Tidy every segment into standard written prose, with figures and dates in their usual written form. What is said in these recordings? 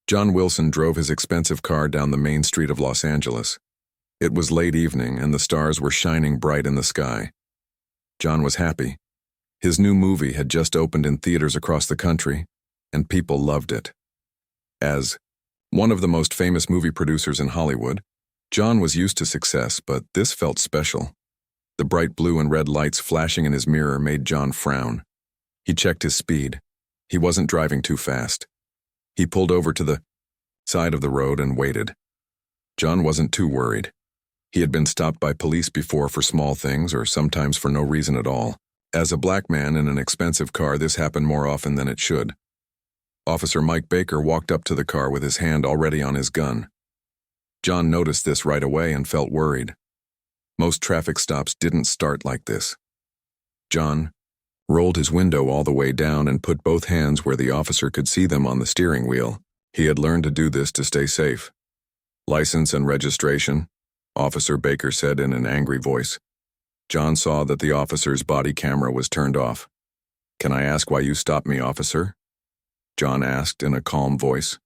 John Wilson drove his expensive car down the main street of Los Angeles. It was late evening and the stars were shining bright in the sky. John was happy. His new movie had just opened in theaters across the country, and people loved it. As one of the most famous movie producers in Hollywood, John was used to success, but this felt special. The bright blue and red lights flashing in his mirror made John frown. He checked his speed. He wasn't driving too fast. He pulled over to the side of the road and waited. John wasn't too worried. He had been stopped by police before for small things or sometimes for no reason at all. As a black man in an expensive car, this happened more often than it should. Officer Mike Baker walked up to the car with his hand already on his gun. John noticed this right away and felt worried. Most traffic stops didn't start like this. John rolled his window all the way down and put both hands where the officer could see them on the steering wheel. He had learned to do this to stay safe. "License and registration," Officer Baker said in an angry voice. John saw that the officer's body camera was turned off. "Can I ask why you stopped me, officer?" John asked in a calm voice.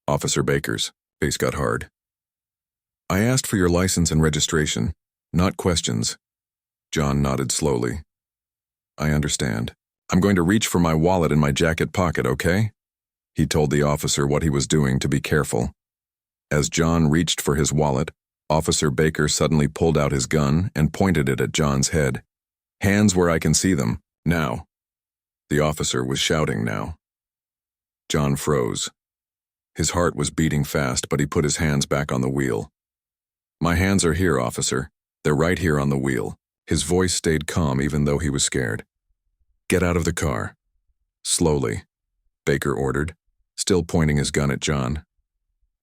Officer Baker's face got hard. "I asked for your license and registration, not questions." John nodded slowly. "I understand. I'm going to reach for my wallet in my jacket pocket, okay?" He told the officer what he was doing to be careful. As John reached for his wallet, Officer Baker suddenly pulled out his gun and pointed it at John's head. "Hands where I can see them, now." The officer was shouting now. John froze. His heart was beating fast, but he put his hands back on the wheel. "My hands are here, officer. They're right here on the wheel." His voice stayed calm even though he was scared. "Get out of the car." "Slowly," Baker ordered, still pointing his gun at John.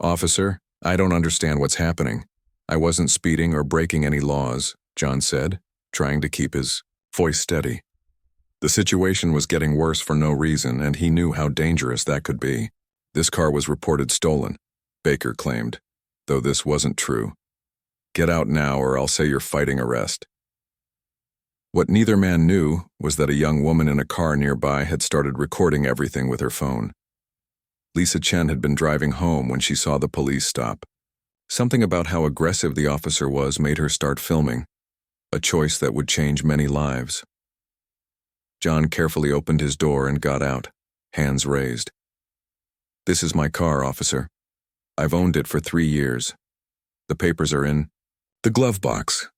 "Officer, I don't understand what's happening. I wasn't speeding or breaking any laws," John said, trying to keep his voice steady. The situation was getting worse for no reason, and he knew how dangerous that could be. This car was reported stolen, Baker claimed, though this wasn't true. "Get out now or I'll say you're fighting arrest." What neither man knew was that a young woman in a car nearby had started recording everything with her phone. Lisa Chen had been driving home when she saw the police stop. Something about how aggressive the officer was made her start filming, a choice that would change many lives. John carefully opened his door and got out, hands raised. "This is my car, officer. I've owned it for 3 years. The papers are in the glove box."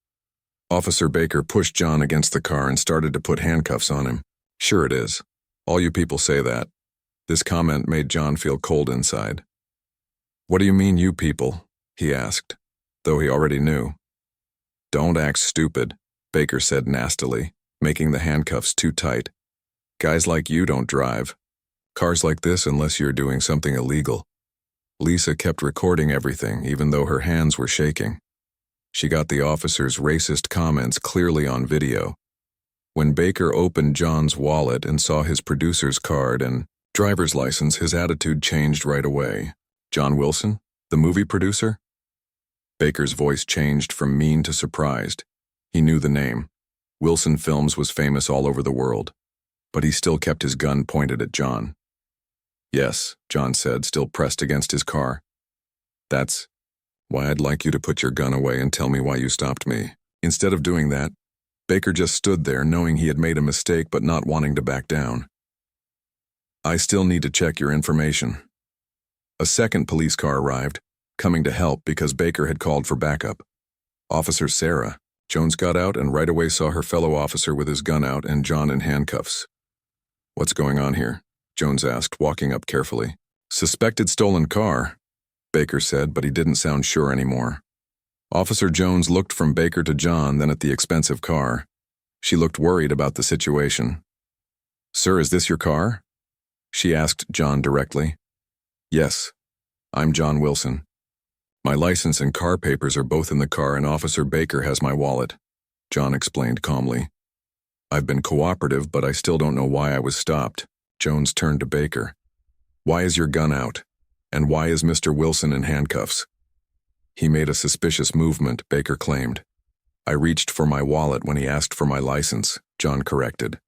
Officer Baker pushed John against the car and started to put handcuffs on him. "Sure it is. All you people say that." This comment made John feel cold inside. "What do you mean, you people?" he asked, though he already knew. "Don't act stupid," Baker said nastily, making the handcuffs too tight. "Guys like you don't drive cars like this unless you're doing something illegal." Lisa kept recording everything, even though her hands were shaking. She got the officer's racist comments clearly on video. When Baker opened John's wallet and saw his producer's card and driver's license, his attitude changed right away. "John Wilson, the movie producer?" Baker's voice changed from mean to surprised. He knew the name. Wilson Films was famous all over the world, but he still kept his gun pointed at John. "Yes," John said, still pressed against his car. "That's why I'd like you to put your gun away and tell me why you stopped me." Instead of doing that, Baker just stood there knowing he had made a mistake but not wanting to back down. "I still need to check your information." A second police car arrived, coming to help because Baker had called for backup. Officer Sarah Jones got out and right away saw her fellow officer with his gun out and John in handcuffs. "What's going on here?" Jones asked, walking up carefully. "Suspected stolen car," Baker said, but he didn't sound sure anymore. Officer Jones looked from Baker to John, then at the expensive car. She looked worried about the situation. "Sir, is this your car?" she asked John directly. "Yes, I'm John Wilson. My license and car papers are both in the car and Officer Baker has my wallet," John explained calmly. "I've been cooperative, but I still don't know why I was stopped." Jones turned to Baker. "Why is your gun out? And why is Mr. Wilson in handcuffs?" "He made a suspicious movement," Baker claimed. "I reached for my wallet when he asked for my license," John corrected.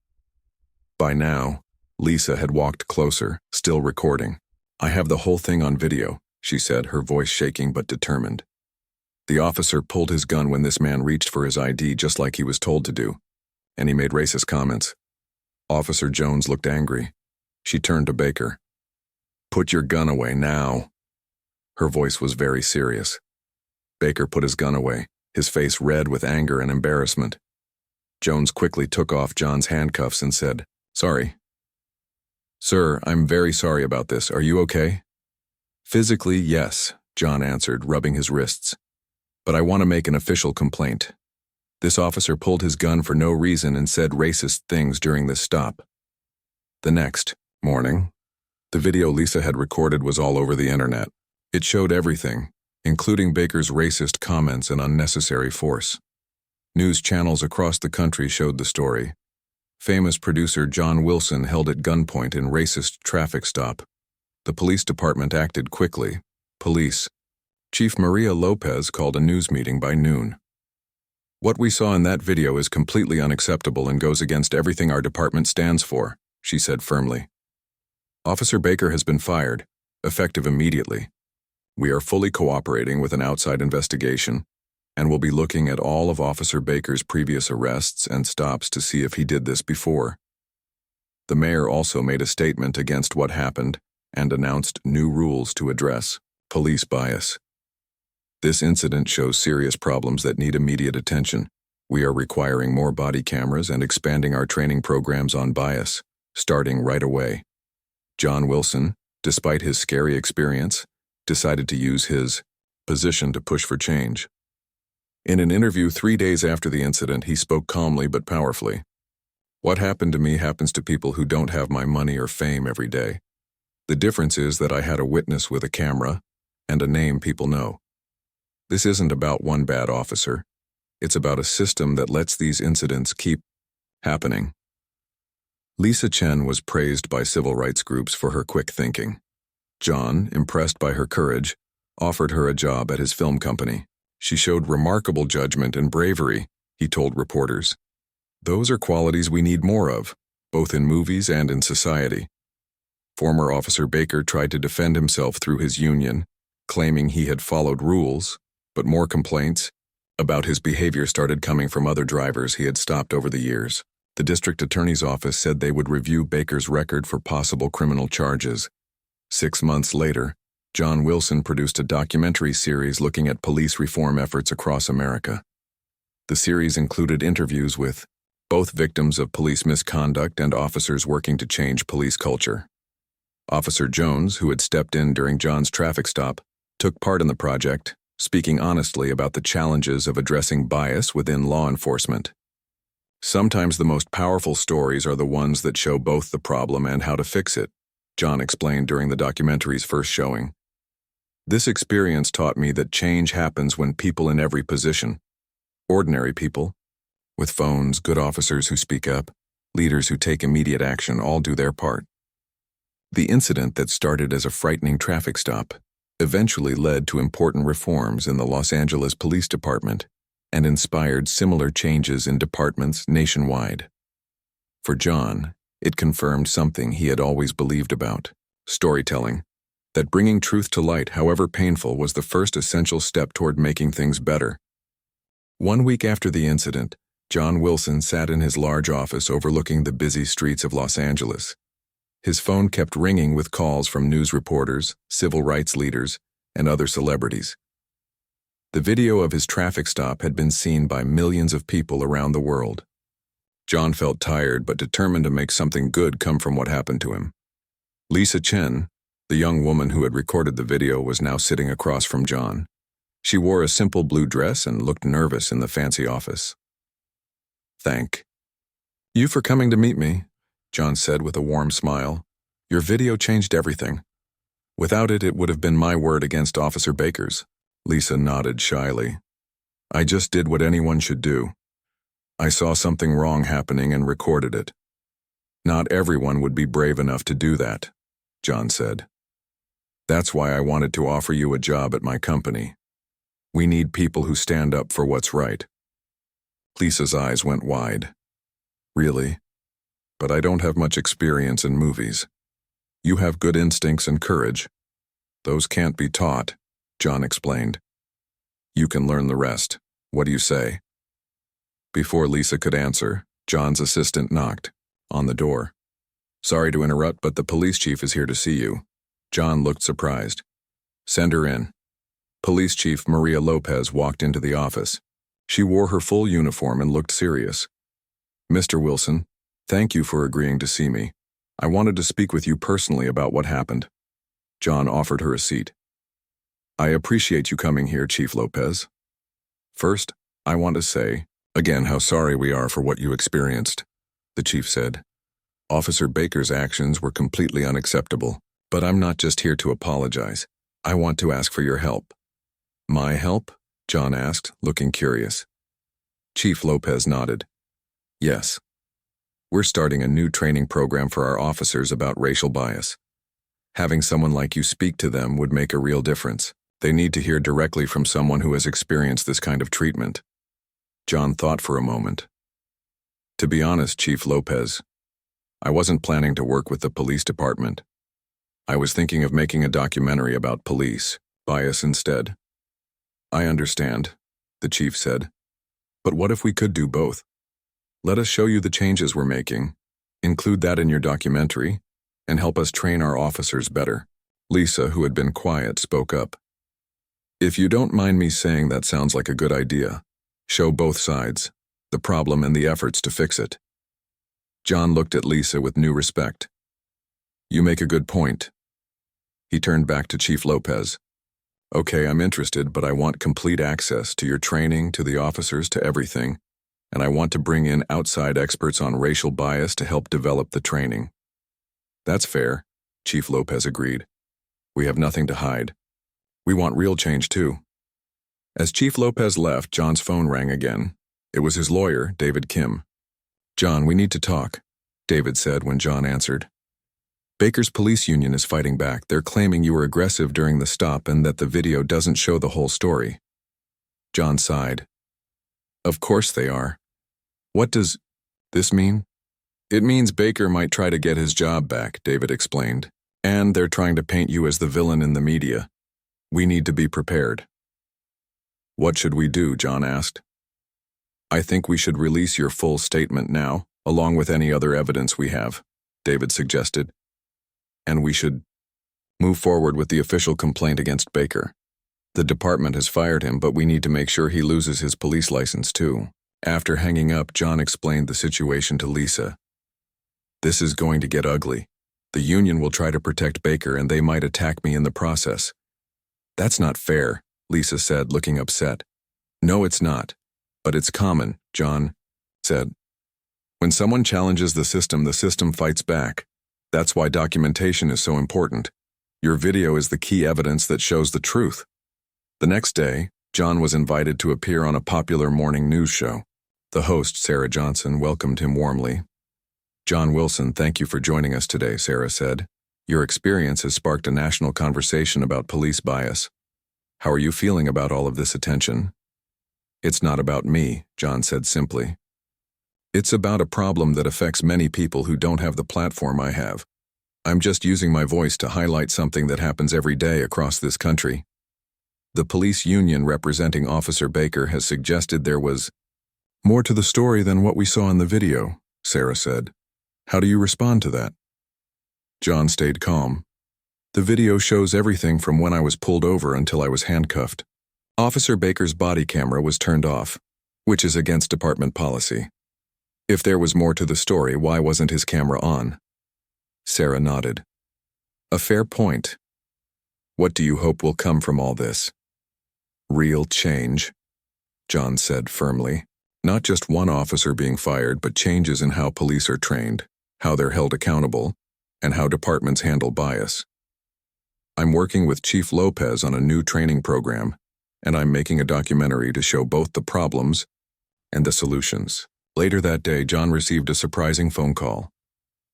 By now, Lisa had walked closer, still recording. I have the whole thing on video, she said, her voice shaking but determined. The officer pulled his gun when this man reached for his ID just like he was told to do, and he made racist comments. Officer Jones looked angry. She turned to Baker. Put your gun away now. Her voice was very serious. Baker put his gun away, his face red with anger and embarrassment. Jones quickly took off John's handcuffs and said, Sorry. Sir, I'm very sorry about this. Are you okay? Physically, yes, John answered, rubbing his wrists. But I want to make an official complaint. This officer pulled his gun for no reason and said racist things during this stop. The next morning, the video Lisa had recorded was all over the internet. It showed everything, including Baker's racist comments and unnecessary force. News channels across the country showed the story. Famous producer John Wilson held at gunpoint in racist traffic stop. The police department acted quickly. Police. Chief Maria Lopez called a news meeting by noon. What we saw in that video is completely unacceptable and goes against everything our department stands for, she said firmly. Officer Baker has been fired, effective immediately. We are fully cooperating with an outside investigation, and will be looking at all of Officer Baker's previous arrests and stops to see if he did this before. The mayor also made a statement against what happened and announced new rules to address police bias. This incident shows serious problems that need immediate attention. We are requiring more body cameras and expanding our training programs on bias, starting right away. John Wilson, despite his scary experience, decided to use his position to push for change. In an interview 3 days after the incident, he spoke calmly but powerfully. What happened to me happens to people who don't have my money or fame every day. The difference is that I had a witness with a camera and a name people know. This isn't about one bad officer. It's about a system that lets these incidents keep happening. Lisa Chen was praised by civil rights groups for her quick thinking. John, impressed by her courage, offered her a job at his film company. She showed remarkable judgment and bravery, he told reporters. Those are qualities we need more of, both in movies and in society. Former Officer Baker tried to defend himself through his union, claiming he had followed rules, but more complaints about his behavior started coming from other drivers he had stopped over the years. The district attorney's office said they would review Baker's record for possible criminal charges. 6 months later, John Wilson produced a documentary series looking at police reform efforts across America. The series included interviews with both victims of police misconduct and officers working to change police culture. Officer Jones, who had stepped in during John's traffic stop, took part in the project, speaking honestly about the challenges of addressing bias within law enforcement. Sometimes the most powerful stories are the ones that show both the problem and how to fix it, John explained during the documentary's first showing. This experience taught me that change happens when people in every position, ordinary people, with phones, good officers who speak up, leaders who take immediate action, all do their part. The incident that started as a frightening traffic stop eventually led to important reforms in the Los Angeles Police Department and inspired similar changes in departments nationwide. For John, it confirmed something he had always believed about storytelling, that bringing truth to light, however painful, was the first essential step toward making things better. 1 week after the incident, John Wilson sat in his large office overlooking the busy streets of Los Angeles. His phone kept ringing with calls from news reporters, civil rights leaders, and other celebrities. The video of his traffic stop had been seen by millions of people around the world. John felt tired but determined to make something good come from what happened to him. Lisa Chen, the young woman who had recorded the video, was now sitting across from John. She wore a simple blue dress and looked nervous in the fancy office. "Thank you for coming to meet me," John said with a warm smile. "Your video changed everything. Without it, it would have been my word against Officer Baker's." Lisa nodded shyly. "I just did what anyone should do. I saw something wrong happening and recorded it. Not everyone would be brave enough to do that," John said. "That's why I wanted to offer you a job at my company. We need people who stand up for what's right." Lisa's eyes went wide. "Really? But I don't have much experience in movies." You have good instincts and courage. Those can't be taught, John explained. You can learn the rest. What do you say? Before Lisa could answer, John's assistant knocked on the door. Sorry to interrupt, but the police chief is here to see you. John looked surprised. Send her in. Police Chief Maria Lopez walked into the office. She wore her full uniform and looked serious. Mr. Wilson, thank you for agreeing to see me. I wanted to speak with you personally about what happened. John offered her a seat. I appreciate you coming here, Chief Lopez. First, I want to say, again, how sorry we are for what you experienced, the chief said. Officer Baker's actions were completely unacceptable, but I'm not just here to apologize. I want to ask for your help. My help? John asked, looking curious. Chief Lopez nodded. Yes. We're starting a new training program for our officers about racial bias. Having someone like you speak to them would make a real difference. They need to hear directly from someone who has experienced this kind of treatment. John thought for a moment. To be honest, Chief Lopez, I wasn't planning to work with the police department. I was thinking of making a documentary about police bias instead. I understand, the chief said. But what if we could do both? Let us show you the changes we're making, include that in your documentary, and help us train our officers better. Lisa, who had been quiet, spoke up. If you don't mind me saying, that sounds like a good idea. Show both sides, the problem and the efforts to fix it. John looked at Lisa with new respect. You make a good point. He turned back to Chief Lopez. Okay, I'm interested, but I want complete access to your training, to the officers, to everything, and I want to bring in outside experts on racial bias to help develop the training. That's fair, Chief Lopez agreed. We have nothing to hide. We want real change too. As Chief Lopez left, John's phone rang again. It was his lawyer, David Kim. John, we need to talk, David said when John answered. Baker's police union is fighting back. They're claiming you were aggressive during the stop and that the video doesn't show the whole story. John sighed. Of course they are. What does this mean? It means Baker might try to get his job back, David explained. And they're trying to paint you as the villain in the media. We need to be prepared. What should we do? John asked. I think we should release your full statement now, along with any other evidence we have, David suggested. And we should move forward with the official complaint against Baker. The department has fired him, but we need to make sure he loses his police license too. After hanging up, John explained the situation to Lisa. This is going to get ugly. The union will try to protect Baker and they might attack me in the process. That's not fair, Lisa said, looking upset. No, it's not. But it's common, John said. When someone challenges the system fights back. That's why documentation is so important. Your video is the key evidence that shows the truth. The next day, John was invited to appear on a popular morning news show. The host, Sarah Johnson, welcomed him warmly. John Wilson, thank you for joining us today, Sarah said. Your experience has sparked a national conversation about police bias. How are you feeling about all of this attention? It's not about me, John said simply. It's about a problem that affects many people who don't have the platform I have. I'm just using my voice to highlight something that happens every day across this country. The police union representing Officer Baker has suggested there was more to the story than what we saw in the video, Sarah said. How do you respond to that? John stayed calm. The video shows everything from when I was pulled over until I was handcuffed. Officer Baker's body camera was turned off, which is against department policy. If there was more to the story, why wasn't his camera on? Sarah nodded. A fair point. What do you hope will come from all this? Real change, John said firmly. Not just one officer being fired, but changes in how police are trained, how they're held accountable, and how departments handle bias. I'm working with Chief Lopez on a new training program, and I'm making a documentary to show both the problems and the solutions. Later that day, John received a surprising phone call.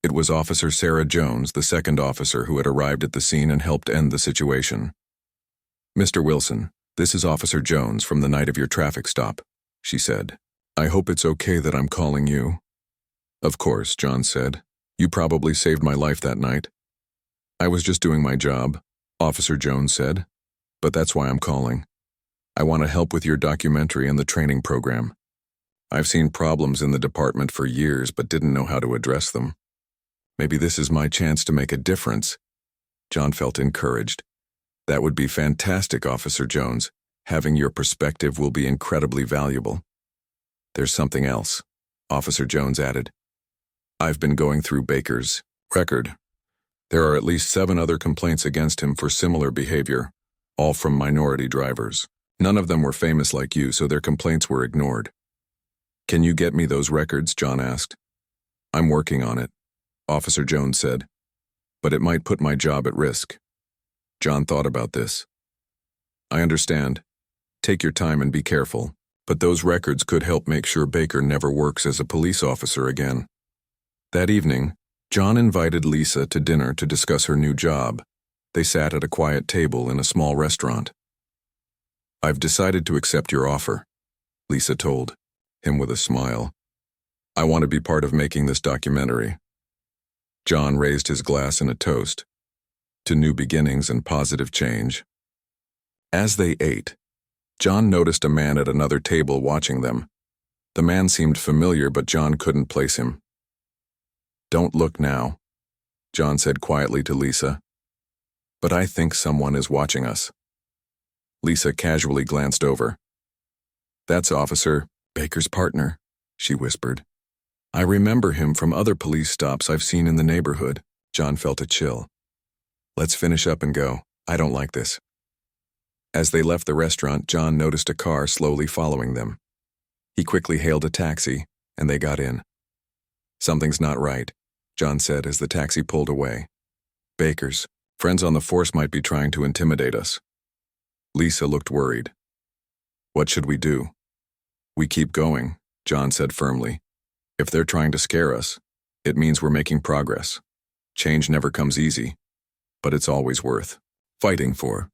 It was Officer Sarah Jones, the second officer who had arrived at the scene and helped end the situation. Mr. Wilson, this is Officer Jones from the night of your traffic stop, she said. I hope it's okay that I'm calling you. Of course, John said. You probably saved my life that night. I was just doing my job, Officer Jones said. But that's why I'm calling. I want to help with your documentary and the training program. I've seen problems in the department for years but didn't know how to address them. Maybe this is my chance to make a difference. John felt encouraged. That would be fantastic, Officer Jones. Having your perspective will be incredibly valuable. There's something else, Officer Jones added. I've been going through Baker's record. There are at least 7 other complaints against him for similar behavior, all from minority drivers. None of them were famous like you, so their complaints were ignored. Can you get me those records? John asked. I'm working on it, Officer Jones said. But it might put my job at risk. John thought about this. I understand. Take your time and be careful. But those records could help make sure Baker never works as a police officer again. That evening, John invited Lisa to dinner to discuss her new job. They sat at a quiet table in a small restaurant. I've decided to accept your offer, Lisa told him with a smile. I want to be part of making this documentary. John raised his glass in a toast to new beginnings and positive change. As they ate, John noticed a man at another table watching them. The man seemed familiar, but John couldn't place him. Don't look now, John said quietly to Lisa. But I think someone is watching us. Lisa casually glanced over. That's Officer Baker's partner, she whispered. I remember him from other police stops I've seen in the neighborhood. John felt a chill. Let's finish up and go. I don't like this. As they left the restaurant, John noticed a car slowly following them. He quickly hailed a taxi, and they got in. Something's not right, John said as the taxi pulled away. Baker's friends on the force might be trying to intimidate us. Lisa looked worried. What should we do? We keep going, John said firmly. If they're trying to scare us, it means we're making progress. Change never comes easy, but it's always worth fighting for.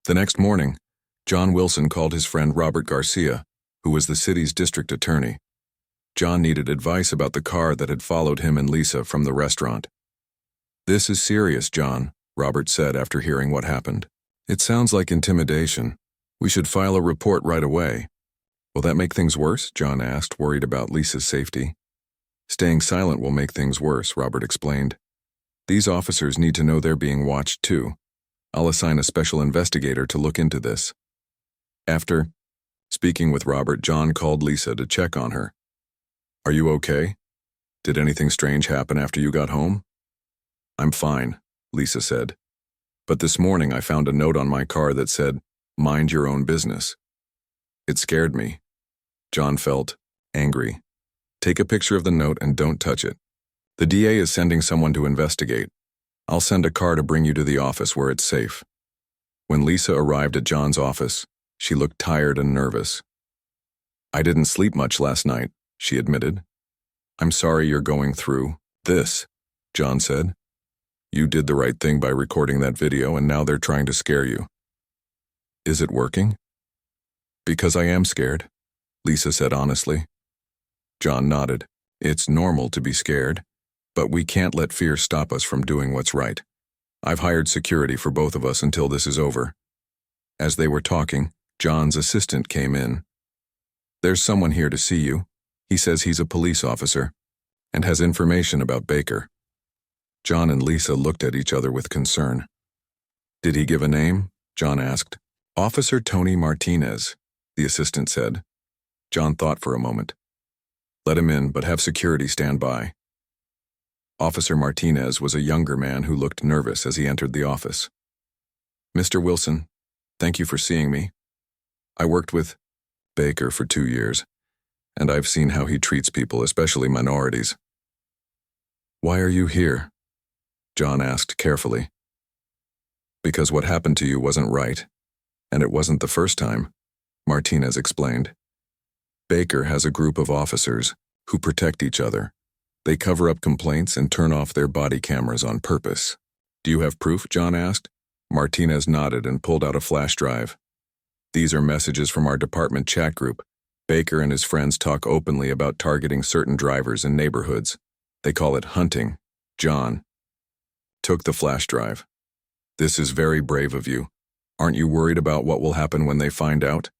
The next morning, John Wilson called his friend Robert Garcia, who was the city's district attorney. John needed advice about the car that had followed him and Lisa from the restaurant. This is serious, John, Robert said after hearing what happened. It sounds like intimidation. We should file a report right away. Will that make things worse? John asked, worried about Lisa's safety. Staying silent will make things worse, Robert explained. These officers need to know they're being watched too. I'll assign a special investigator to look into this. After speaking with Robert, John called Lisa to check on her. Are you okay? Did anything strange happen after you got home? I'm fine, Lisa said. But this morning I found a note on my car that said, "Mind your own business." It scared me. John felt angry. Take a picture of the note and don't touch it. The DA is sending someone to investigate. I'll send a car to bring you to the office where it's safe. When Lisa arrived at John's office, she looked tired and nervous. I didn't sleep much last night, she admitted. I'm sorry you're going through this, John said. You did the right thing by recording that video, and now they're trying to scare you. Is it working? Because I am scared, Lisa said honestly. John nodded. It's normal to be scared, but we can't let fear stop us from doing what's right. I've hired security for both of us until this is over. As they were talking, John's assistant came in. There's someone here to see you. He says he's a police officer and has information about Baker. John and Lisa looked at each other with concern. Did he give a name? John asked. Officer Tony Martinez, the assistant said. John thought for a moment. Let him in, but have security stand by. Officer Martinez was a younger man who looked nervous as he entered the office. Mr. Wilson, thank you for seeing me. I worked with Baker for 2 years, and I've seen how he treats people, especially minorities. Why are you here? John asked carefully. Because what happened to you wasn't right, and it wasn't the first time, Martinez explained. Baker has a group of officers who protect each other. They cover up complaints and turn off their body cameras on purpose. Do you have proof? John asked. Martinez nodded and pulled out a flash drive. These are messages from our department chat group. Baker and his friends talk openly about targeting certain drivers in neighborhoods. They call it hunting, John. took the flash drive. This is very brave of you. Aren't you worried about what will happen when they find out?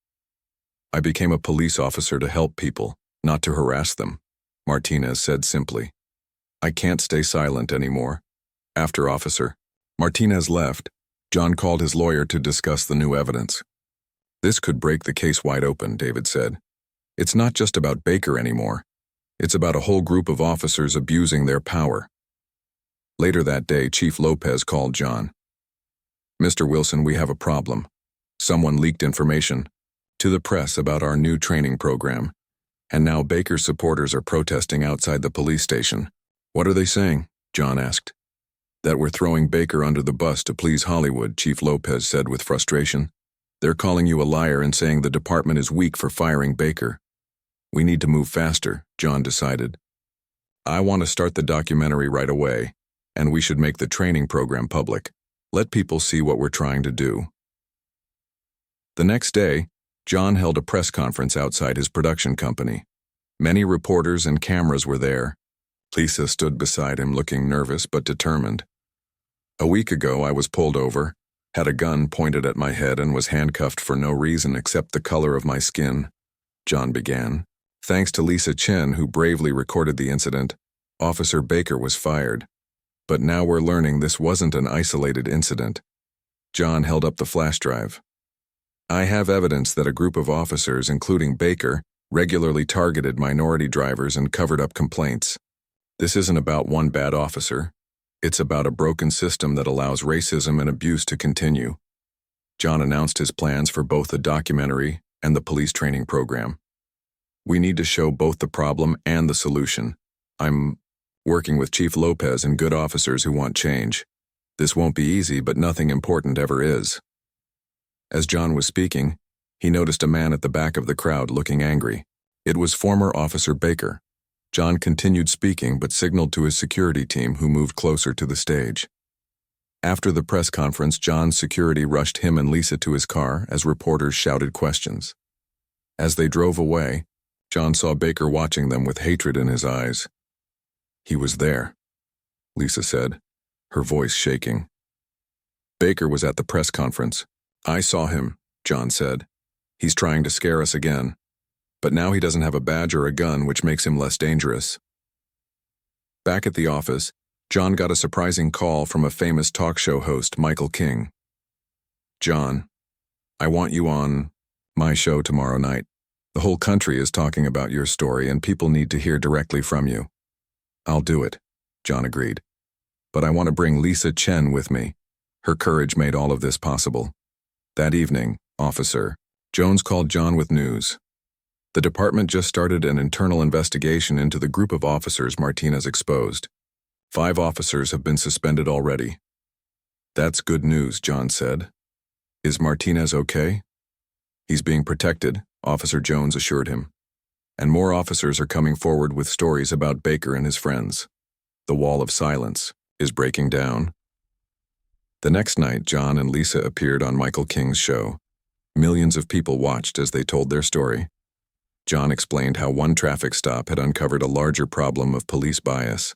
I became a police officer to help people, not to harass them, Martinez said simply. I can't stay silent anymore. After Officer Martinez left, John called his lawyer to discuss the new evidence. This could break the case wide open, David said. It's not just about Baker anymore. It's about a whole group of officers abusing their power. Later that day, Chief Lopez called John. Mr. Wilson, we have a problem. Someone leaked information to the press about our new training program, and now Baker's supporters are protesting outside the police station. What are they saying? John asked. That we're throwing Baker under the bus to please Hollywood, Chief Lopez said with frustration. They're calling you a liar and saying the department is weak for firing Baker. We need to move faster, John decided. I want to start the documentary right away, and we should make the training program public. Let people see what we're trying to do. The next day, John held a press conference outside his production company. Many reporters and cameras were there. Lisa stood beside him looking nervous but determined. A week ago, I was pulled over, had a gun pointed at my head and was handcuffed for no reason except the color of my skin, John began. Thanks to Lisa Chen, who bravely recorded the incident, Officer Baker was fired. But now we're learning this wasn't an isolated incident. John held up the flash drive. I have evidence that a group of officers, including Baker, regularly targeted minority drivers and covered up complaints. This isn't about one bad officer. It's about a broken system that allows racism and abuse to continue. John announced his plans for both the documentary and the police training program. We need to show both the problem and the solution. I'm working with Chief Lopez and good officers who want change. This won't be easy, but nothing important ever is. As John was speaking, he noticed a man at the back of the crowd looking angry. It was former Officer Baker. John continued speaking but signaled to his security team, who moved closer to the stage. After the press conference, John's security rushed him and Lisa to his car as reporters shouted questions. As they drove away, John saw Baker watching them with hatred in his eyes. He was there, Lisa said, her voice shaking. Baker was at the press conference. I saw him, John said. He's trying to scare us again. But now he doesn't have a badge or a gun, which makes him less dangerous. Back at the office, John got a surprising call from a famous talk show host, Michael King. John, I want you on my show tomorrow night. The whole country is talking about your story and people need to hear directly from you. I'll do it, John agreed. But I want to bring Lisa Chen with me. Her courage made all of this possible. That evening, Officer Jones called John with news. The department just started an internal investigation into the group of officers Martinez exposed. 5 officers have been suspended already. That's good news, John said. Is Martinez okay? He's being protected, Officer Jones assured him. And more officers are coming forward with stories about Baker and his friends. The wall of silence is breaking down. The next night, John and Lisa appeared on Michael King's show. Millions of people watched as they told their story. John explained how one traffic stop had uncovered a larger problem of police bias.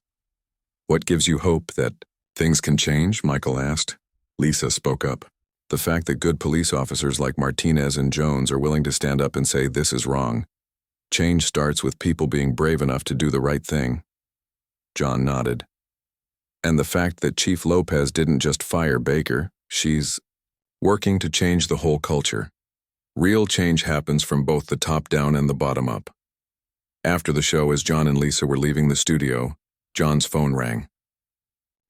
What gives you hope that things can change? Michael asked. Lisa spoke up. The fact that good police officers like Martinez and Jones are willing to stand up and say this is wrong. Change starts with people being brave enough to do the right thing. John nodded. And the fact that Chief Lopez didn't just fire Baker, she's working to change the whole culture. Real change happens from both the top down and the bottom up. After the show, as John and Lisa were leaving the studio, John's phone rang.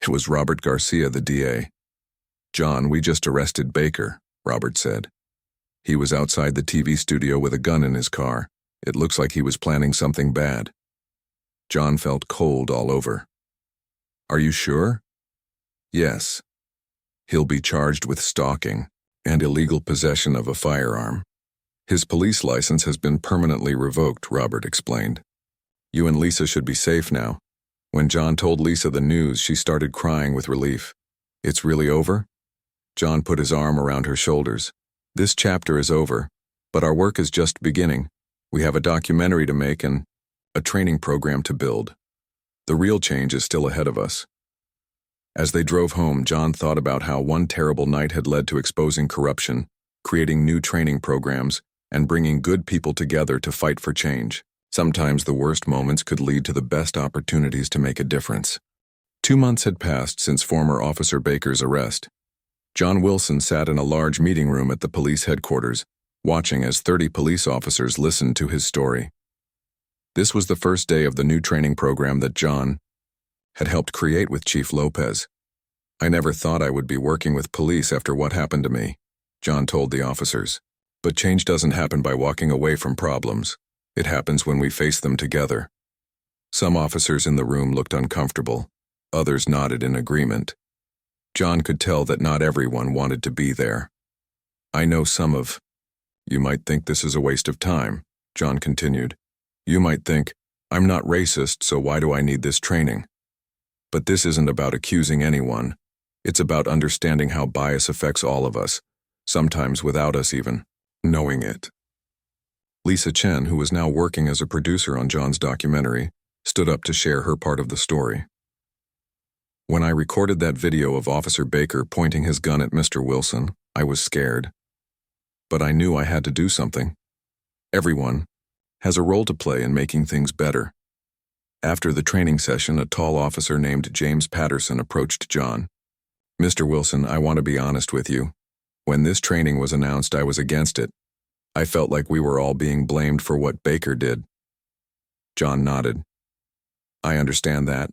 It was Robert Garcia, the DA. John, we just arrested Baker, Robert said. He was outside the TV studio with a gun in his car. It looks like he was planning something bad. John felt cold all over. Are you sure? Yes. He'll be charged with stalking and illegal possession of a firearm. His police license has been permanently revoked, Robert explained. You and Lisa should be safe now. When John told Lisa the news, she started crying with relief. It's really over? John put his arm around her shoulders. This chapter is over, but our work is just beginning. We have a documentary to make and a training program to build. The real change is still ahead of us. As they drove home, John thought about how one terrible night had led to exposing corruption, creating new training programs, and bringing good people together to fight for change. Sometimes the worst moments could lead to the best opportunities to make a difference. 2 months had passed since former Officer Baker's arrest. John Wilson sat in a large meeting room at the police headquarters, watching as 30 police officers listened to his story. This was the first day of the new training program that John had helped create with Chief Lopez. "I never thought I would be working with police after what happened to me," John told the officers. "But change doesn't happen by walking away from problems. It happens when we face them together." Some officers in the room looked uncomfortable. Others nodded in agreement. John could tell that not everyone wanted to be there. "I know some of you might think this is a waste of time," John continued. "You might think, I'm not racist, so why do I need this training? But this isn't about accusing anyone. It's about understanding how bias affects all of us, sometimes without us even knowing it." Lisa Chen, who was now working as a producer on John's documentary, stood up to share her part of the story. "When I recorded that video of Officer Baker pointing his gun at Mr. Wilson, I was scared. But I knew I had to do something. Everyone has a role to play in making things better." After the training session, a tall officer named James Patterson approached John. "Mr. Wilson, I want to be honest with you. When this training was announced, I was against it. I felt like we were all being blamed for what Baker did." John nodded. "I understand that.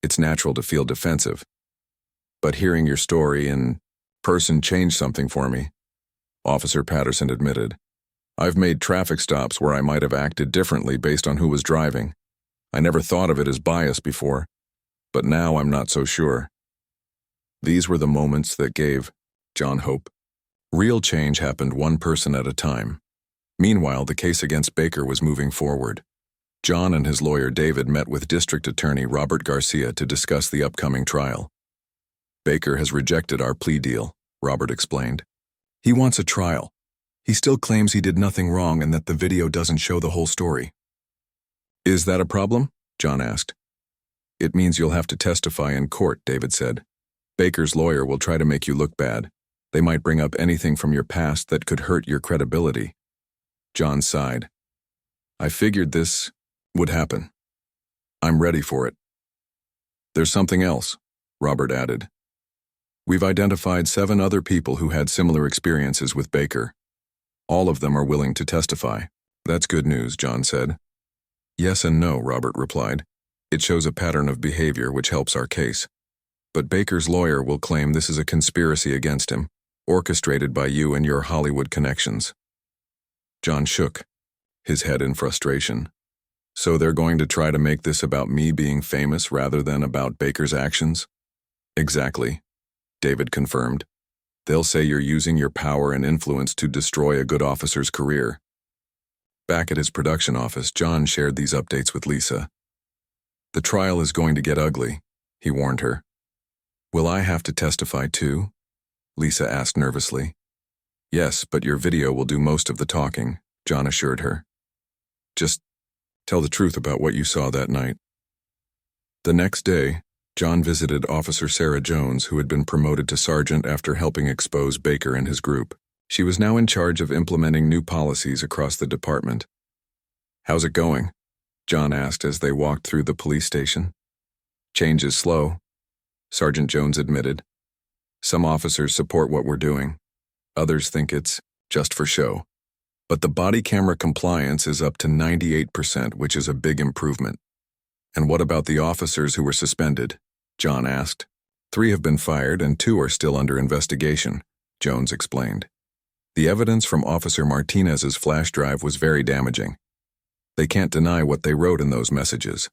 It's natural to feel defensive. But hearing your story in person changed something for me," Officer Patterson admitted. "I've made traffic stops where I might have acted differently based on who was driving. I never thought of it as bias before, but now I'm not so sure." These were the moments that gave John hope. Real change happened one person at a time. Meanwhile, the case against Baker was moving forward. John and his lawyer David met with District Attorney Robert Garcia to discuss the upcoming trial. "Baker has rejected our plea deal," Robert explained. "He wants a trial. He still claims he did nothing wrong and that the video doesn't show the whole story." "Is that a problem?" John asked. "It means you'll have to testify in court," David said. "Baker's lawyer will try to make you look bad. They might bring up anything from your past that could hurt your credibility." John sighed. "I figured this would happen. I'm ready for it." "There's something else," Robert added. "We've identified 7 other people who had similar experiences with Baker. All of them are willing to testify." "That's good news," John said. "Yes and no," Robert replied. "It shows a pattern of behavior which helps our case. But Baker's lawyer will claim this is a conspiracy against him, orchestrated by you and your Hollywood connections." John shook, his head in frustration. "So they're going to try to make this about me being famous rather than about Baker's actions?" "Exactly," David confirmed. "They'll say you're using your power and influence to destroy a good officer's career." Back at his production office, John shared these updates with Lisa. "The trial is going to get ugly," he warned her. "Will I have to testify too?" Lisa asked nervously. "Yes, but your video will do most of the talking," John assured her. "Just tell the truth about what you saw that night." The next day, John visited Officer Sarah Jones, who had been promoted to sergeant after helping expose Baker and his group. She was now in charge of implementing new policies across the department. "How's it going?" John asked as they walked through the police station. "Change is slow," Sergeant Jones admitted. "Some officers support what we're doing. Others think it's just for show. But the body camera compliance is up to 98%, which is a big improvement." "And what about the officers who were suspended?" John asked. 3 have been fired and 2 are still under investigation, Jones explained. The evidence from Officer Martinez's flash drive was very damaging. They can't deny what they wrote in those messages.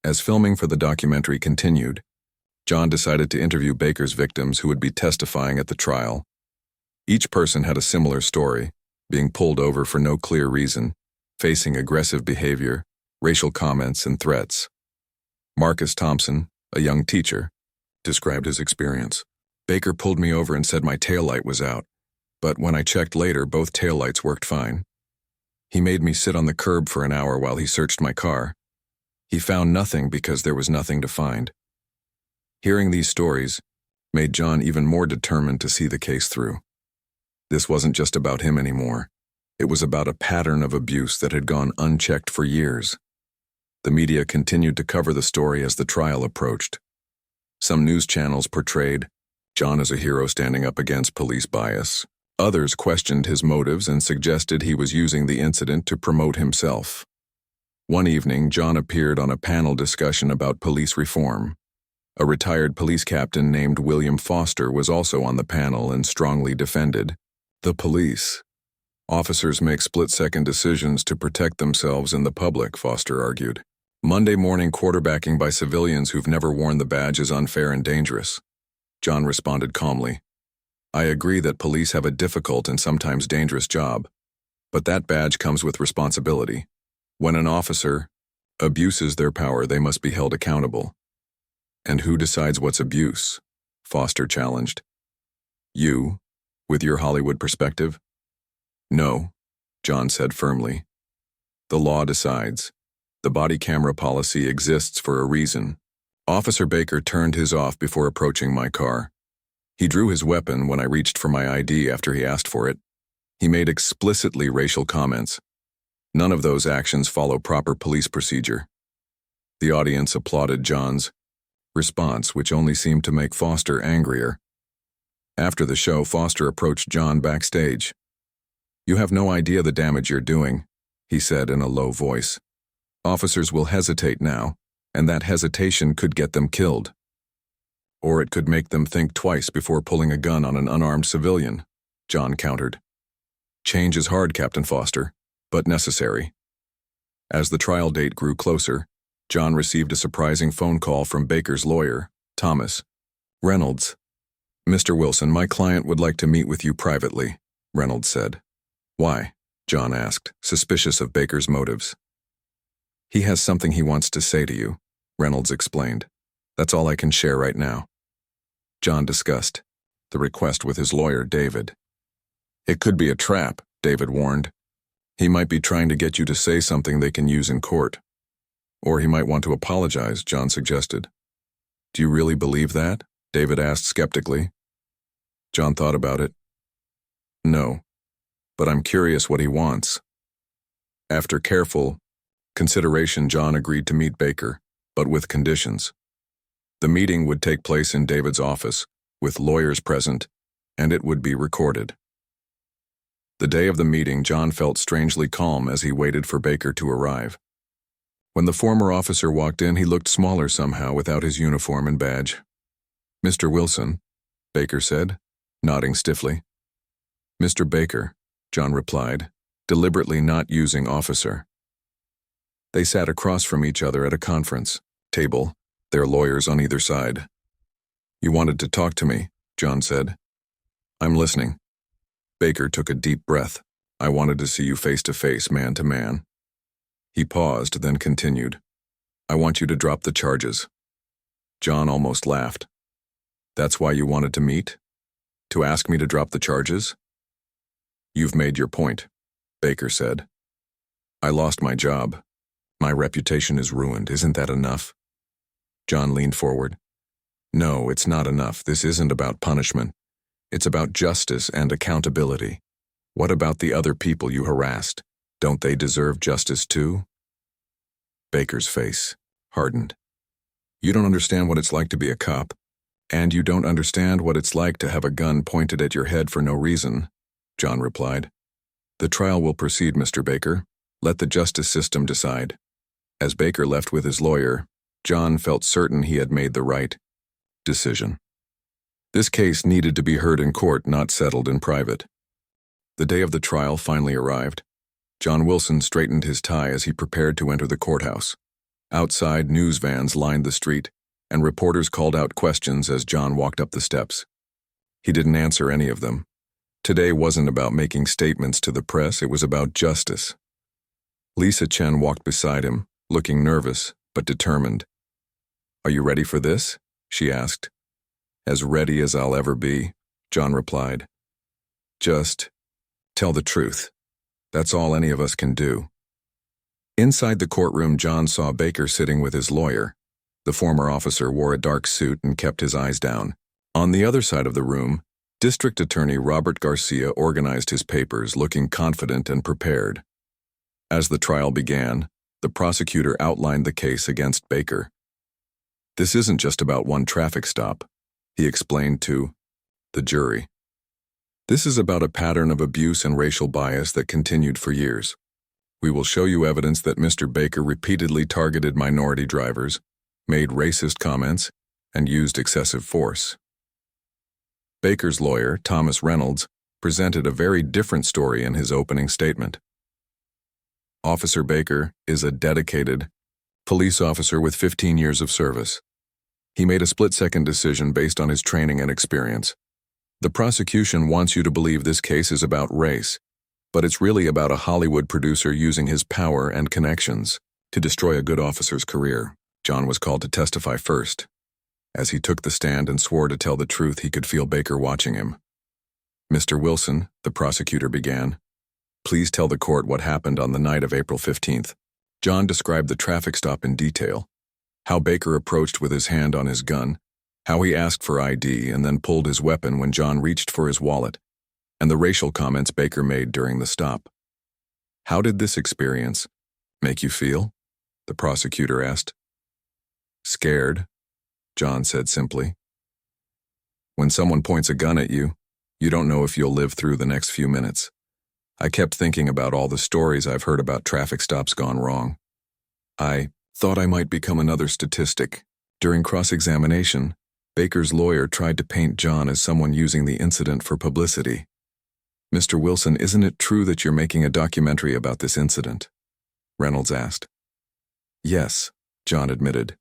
As filming for the documentary continued, John decided to interview Baker's victims who would be testifying at the trial. Each person had a similar story, being pulled over for no clear reason, facing aggressive behavior, racial comments, and threats. Marcus Thompson, a young teacher, described his experience. "Baker pulled me over and said my taillight was out, but when I checked later, both taillights worked fine. He made me sit on the curb for an hour while he searched my car. He found nothing because there was nothing to find." Hearing these stories made John even more determined to see the case through. This wasn't just about him anymore. It was about a pattern of abuse that had gone unchecked for years. The media continued to cover the story as the trial approached. Some news channels portrayed John as a hero standing up against police bias. Others questioned his motives and suggested he was using the incident to promote himself. One evening, John appeared on a panel discussion about police reform. A retired police captain named William Foster was also on the panel and strongly defended the police. Officers make split-second decisions to protect themselves and the public, Foster argued. Monday morning quarterbacking by civilians who've never worn the badge is unfair and dangerous. John responded calmly. I agree that police have a difficult and sometimes dangerous job, but that badge comes with responsibility. When an officer abuses their power, they must be held accountable. And who decides what's abuse? Foster challenged. You, with your Hollywood perspective? No, John said firmly. The law decides. The body camera policy exists for a reason. Officer Baker turned his off before approaching my car. He drew his weapon when I reached for my ID after he asked for it. He made explicitly racial comments. None of those actions follow proper police procedure. The audience applauded John's response, which only seemed to make Foster angrier. After the show, Foster approached John backstage. You have no idea the damage you're doing, he said in a low voice. Officers will hesitate now, and that hesitation could get them killed. Or it could make them think twice before pulling a gun on an unarmed civilian, John countered. Change is hard, Captain Foster, but necessary. As the trial date grew closer, John received a surprising phone call from Baker's lawyer, Thomas Reynolds. Mr. Wilson, my client would like to meet with you privately, Reynolds said. Why? John asked, suspicious of Baker's motives. He has something he wants to say to you, Reynolds explained. That's all I can share right now. John discussed the request with his lawyer, David. It could be a trap, David warned. He might be trying to get you to say something they can use in court. Or he might want to apologize, John suggested. Do you really believe that? David asked skeptically. John thought about it. No, but I'm curious what he wants. After careful consideration, John agreed to meet Baker, but with conditions. The meeting would take place in David's office, with lawyers present, and it would be recorded. The day of the meeting, John felt strangely calm as he waited for Baker to arrive. When the former officer walked in, he looked smaller somehow without his uniform and badge. Mr. Wilson, Baker said, nodding stiffly. Mr. Baker, John replied, deliberately not using officer. They sat across from each other at a conference table, their lawyers on either side. You wanted to talk to me, John said. I'm listening. Baker took a deep breath. I wanted to see you face to face, man to man. He paused, then continued. I want you to drop the charges. John almost laughed. That's why you wanted to meet? To ask me to drop the charges? You've made your point, Baker said. I lost my job. My reputation is ruined. Isn't that enough? John leaned forward. No, it's not enough. This isn't about punishment. It's about justice and accountability. What about the other people you harassed? Don't they deserve justice too? Baker's face hardened. You don't understand what it's like to be a cop, and you don't understand what it's like to have a gun pointed at your head for no reason, John replied. The trial will proceed, Mr. Baker. Let the justice system decide. As Baker left with his lawyer, John felt certain he had made the right decision. This case needed to be heard in court, not settled in private. The day of the trial finally arrived. John Wilson straightened his tie as he prepared to enter the courthouse. Outside, news vans lined the street, and reporters called out questions as John walked up the steps. He didn't answer any of them. Today wasn't about making statements to the press, it was about justice. Lisa Chen walked beside him, looking nervous but determined. Are you ready for this? She asked. As ready as I'll ever be, John replied. Just tell the truth. That's all any of us can do. Inside the courtroom, John saw Baker sitting with his lawyer. The former officer wore a dark suit and kept his eyes down. On the other side of the room, District Attorney Robert Garcia organized his papers, looking confident and prepared. As the trial began, the prosecutor outlined the case against Baker. "This isn't just about one traffic stop," he explained to the jury. "This is about a pattern of abuse and racial bias that continued for years. We will show you evidence that Mr. Baker repeatedly targeted minority drivers, made racist comments, and used excessive force." Baker's lawyer, Thomas Reynolds, presented a very different story in his opening statement. Officer Baker is a dedicated police officer with 15 years of service. He made a split-second decision based on his training and experience. The prosecution wants you to believe this case is about race, but it's really about a Hollywood producer using his power and connections to destroy a good officer's career. John was called to testify first. As he took the stand and swore to tell the truth, he could feel Baker watching him. "Mr. Wilson," the prosecutor began, "please tell the court what happened on the night of April 15th. John described the traffic stop in detail, how Baker approached with his hand on his gun, how he asked for ID and then pulled his weapon when John reached for his wallet, and the racial comments Baker made during the stop. How did this experience make you feel?" the prosecutor asked. "Scared," John said simply. "When someone points a gun at you, you don't know if you'll live through the next few minutes. I kept thinking about all the stories I've heard about traffic stops gone wrong. I thought I might become another statistic." During cross-examination, Baker's lawyer tried to paint John as someone using the incident for publicity. "Mr. Wilson, isn't it true that you're making a documentary about this incident?" Reynolds asked. "Yes," John admitted,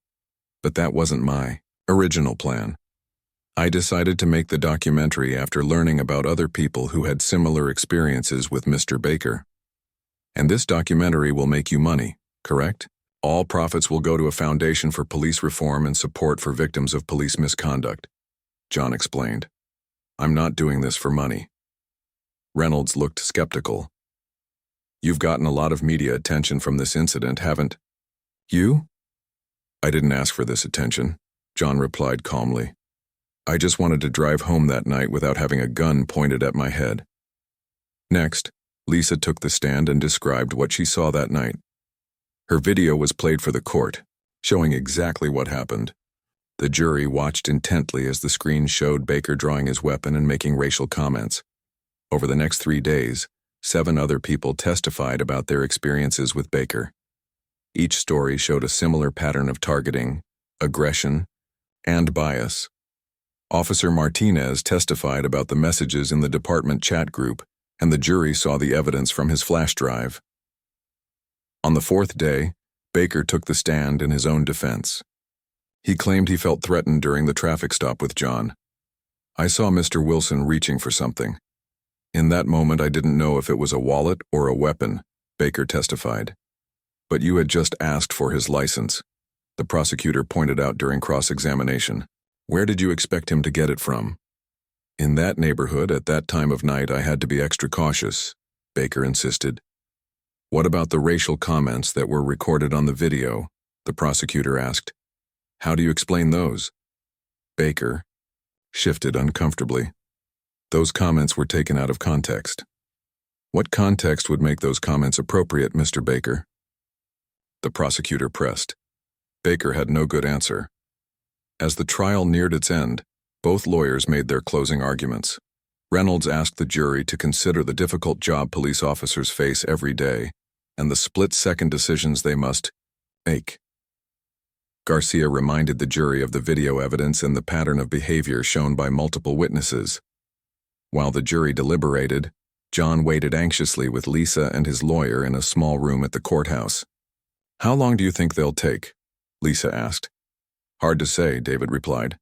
"but that wasn't my original plan. I decided to make the documentary after learning about other people who had similar experiences with Mr. Baker. And this documentary will make you money, correct? All profits will go to a foundation for police reform and support for victims of police misconduct," John explained. "I'm not doing this for money." Reynolds looked skeptical. "You've gotten a lot of media attention from this incident, haven't you?" "I didn't ask for this attention," John replied calmly. "I just wanted to drive home that night without having a gun pointed at my head." Next, Lisa took the stand and described what she saw that night. Her video was played for the court, showing exactly what happened. The jury watched intently as the screen showed Baker drawing his weapon and making racial comments. Over the next 3 days, 7 other people testified about their experiences with Baker. Each story showed a similar pattern of targeting, aggression, and bias. Officer Martinez testified about the messages in the department chat group, and the jury saw the evidence from his flash drive. On the 4th day, Baker took the stand in his own defense. He claimed he felt threatened during the traffic stop with John. "I saw Mr. Wilson reaching for something. In that moment, I didn't know if it was a wallet or a weapon," Baker testified. "But you had just asked for his license," the prosecutor pointed out during cross-examination. "Where did you expect him to get it from?" "In that neighborhood, at that time of night, I had to be extra cautious," Baker insisted. "What about the racial comments that were recorded on the video?" the prosecutor asked. "How do you explain those?" Baker shifted uncomfortably. "Those comments were taken out of context." "What context would make those comments appropriate, Mr. Baker?" the prosecutor pressed. Baker had no good answer. As the trial neared its end, both lawyers made their closing arguments. Reynolds asked the jury to consider the difficult job police officers face every day and the split-second decisions they must make. Garcia reminded the jury of the video evidence and the pattern of behavior shown by multiple witnesses. While the jury deliberated, John waited anxiously with Lisa and his lawyer in a small room at the courthouse. "How long do you think they'll take?" Lisa asked. "Hard to say," David replied.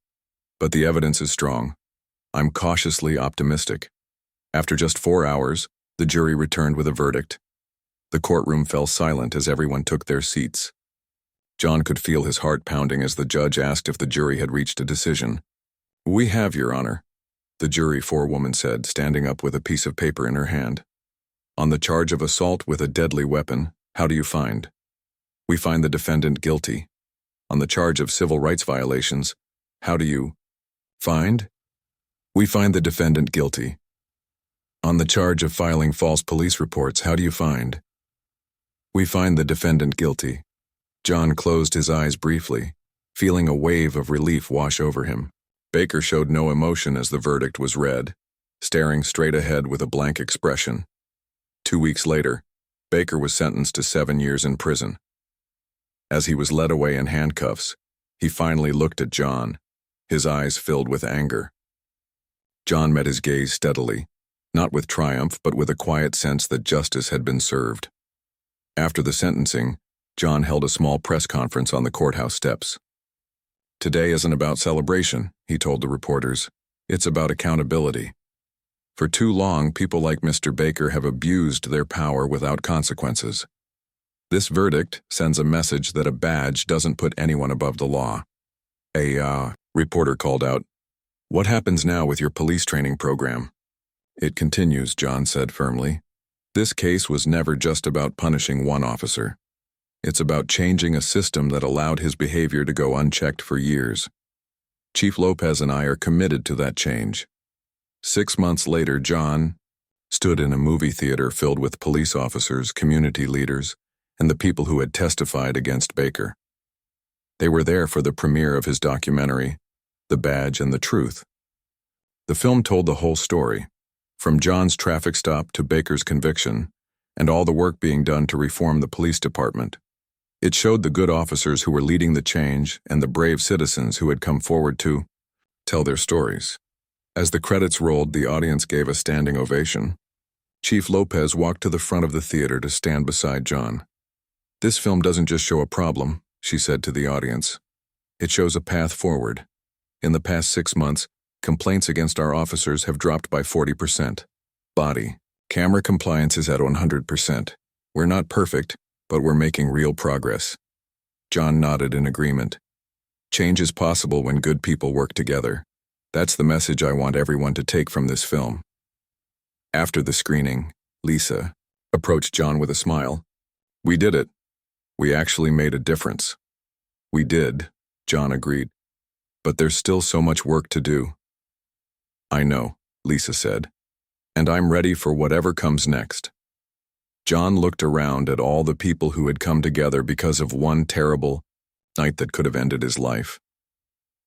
"But the evidence is strong. I'm cautiously optimistic." After just 4 hours, the jury returned with a verdict. The courtroom fell silent as everyone took their seats. John could feel his heart pounding as the judge asked if the jury had reached a decision. "We have, Your Honor," the jury forewoman said, standing up with a piece of paper in her hand. "On the charge of assault with a deadly weapon, how do you find?" "We find the defendant guilty." On the charge of civil rights violations, how do you find? We find the defendant guilty. On the charge of filing false police reports, how do you find? We find the defendant guilty. John closed his eyes briefly, feeling a wave of relief wash over him. Baker showed no emotion as the verdict was read, staring straight ahead with a blank expression. 2 weeks later, Baker was sentenced to 7 years in prison. As he was led away in handcuffs, he finally looked at John, his eyes filled with anger. John met his gaze steadily, not with triumph but with a quiet sense that justice had been served. After the sentencing, John held a small press conference on the courthouse steps. Today isn't about celebration, he told the reporters. It's about accountability. For too long, people like Mr. Baker have abused their power without consequences. This verdict sends a message that a badge doesn't put anyone above the law. A reporter called out, "What happens now with your police training program?" "It continues," John said firmly. "This case was never just about punishing one officer. It's about changing a system that allowed his behavior to go unchecked for years. Chief Lopez and I are committed to that change." 6 months later, John stood in a movie theater filled with police officers, community leaders, and the people who had testified against Baker. They were there for the premiere of his documentary, The Badge and the Truth. The film told the whole story, from John's traffic stop to Baker's conviction, and all the work being done to reform the police department. It showed the good officers who were leading the change and the brave citizens who had come forward to tell their stories. As the credits rolled, the audience gave a standing ovation. Chief Lopez walked to the front of the theater to stand beside John. "This film doesn't just show a problem," she said to the audience. "It shows a path forward. In the past 6 months, complaints against our officers have dropped by 40%. Body camera compliance is at 100%. We're not perfect, but we're making real progress." John nodded in agreement. Change is possible when good people work together. That's the message I want everyone to take from this film. After the screening, Lisa approached John with a smile. "We did it. We actually made a difference." "We did," John agreed. "But there's still so much work to do." "I know," Lisa said. "And I'm ready for whatever comes next." John looked around at all the people who had come together because of one terrible night that could have ended his life.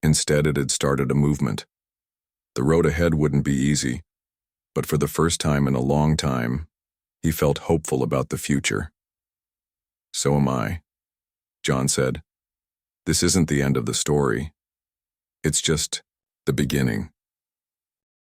Instead, it had started a movement. The road ahead wouldn't be easy, but for the first time in a long time, he felt hopeful about the future. "So am I," John said. "This isn't the end of the story. It's just the beginning."